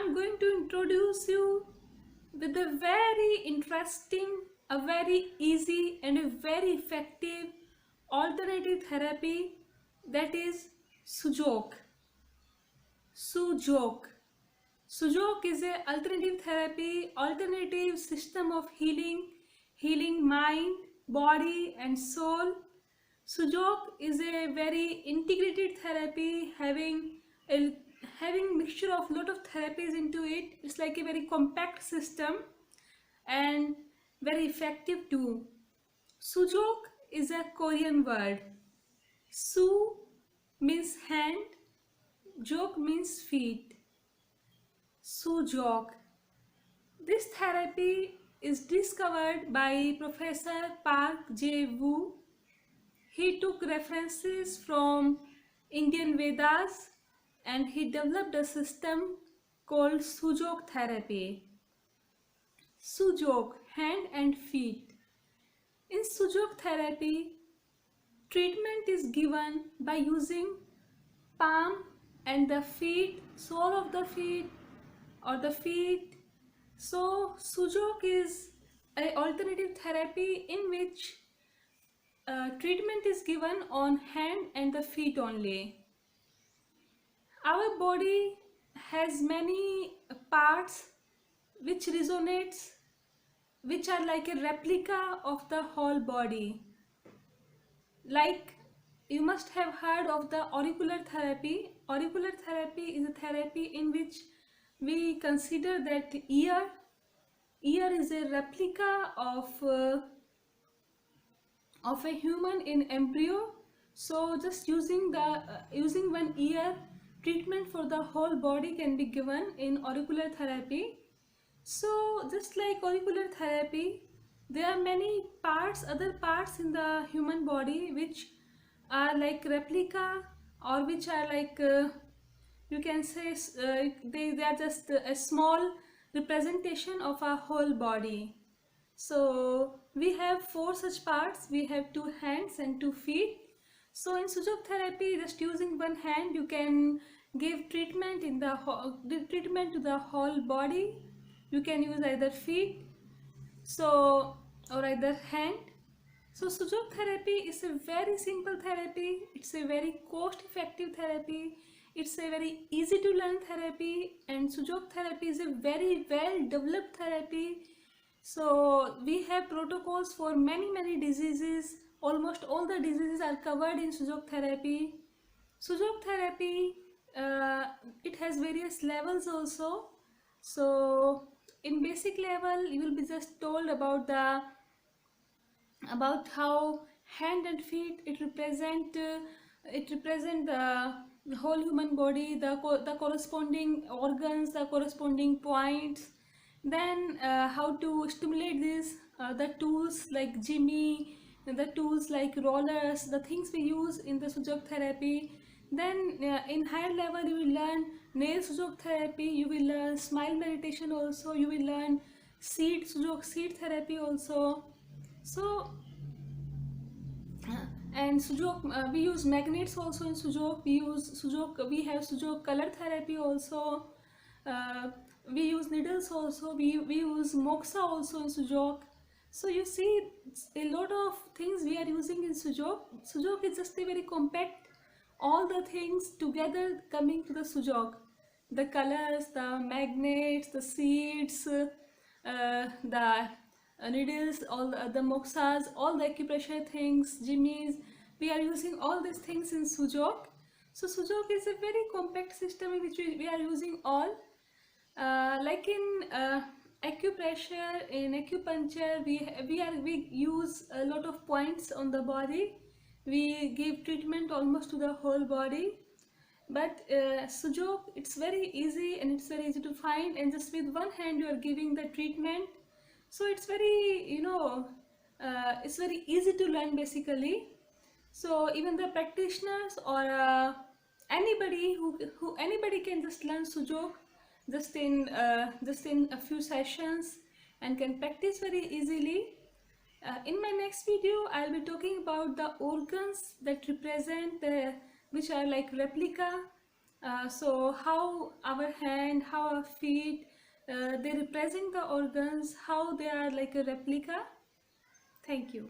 I'm going to introduce you with a very interesting, a very easy and a very effective alternative therapy, that is Sujok. Sujok. Sujok is a alternative therapy, alternative system of healing mind, body and soul. Sujok is a very integrated therapy, a having mixture of lot of therapies into it. It's like a very compact system and very effective too. Sujok is a Korean word. Su means hand, jok means feet. Sujok. This therapy is discovered by Professor Park J. Woo. He took references from Indian Vedas and he developed a system called Sujok therapy. Sujok, hand and feet. In Sujok therapy, treatment is given by using palm and the feet, sole of the feet or the feet. So Sujok is an alternative therapy in which treatment is given on hand and the feet only. Our body has many parts which resonates, which are like a replica of the whole body. Like you must have heard of the auricular therapy. Auricular therapy is a therapy in which we consider that ear is a replica of a human in embryo. So just using one ear, treatment for the whole body can be given in auricular therapy. So just like auricular therapy, there are many other parts in the human body which are like replica, or which are like you can say they are just a small representation of our whole body. So we have four such parts. We have two hands and two feet. So in Sujok therapy, just using one hand, you can give treatment treatment to the whole body. You can use either feet, or either hand. So Sujok therapy is a very simple therapy. It's a very cost-effective therapy. It's a very easy to learn therapy, and Sujok therapy is a very well developed therapy. So we have protocols for many diseases. Almost all the diseases are covered in Sujok therapy. Sujok therapy, it has various levels also. So in basic level, you will be just told about how hand and feet it represent the whole human body, the corresponding organs, the corresponding points. Then how to stimulate this, the tools like Jimmy, the tools like rollers, the things we use in the Sujok therapy. Then in higher level you will learn nail Sujok therapy, you will learn smile meditation also, you will learn seed therapy also. So and Sujok, we use magnets also in Sujok. We have Sujok color therapy also. We use needles also. We use moxa also in Sujok. So you see, a lot of things we are using in Sujok. Sujok is just a very compact, all the things together coming to the Sujok. The colors, the magnets, the seeds, the needles, all the moxas, all the acupressure things, jimmies. We are using all these things in Sujok. So Sujok is a very compact system in which we are using all. Like in acupressure, in acupuncture, we use a lot of points on the body. We give treatment almost to the whole body. But Sujok, it's very easy and it's very easy to find, and just with one hand you are giving the treatment. So it's very, it's very easy to learn basically. So even the practitioners or anybody anybody can just learn Sujok just in a few sessions and can practice very easily. In my next video, I'll be talking about the organs that represent which are like replica So how our hand, how our feet, they represent the organs, how they are like a replica. Thank you.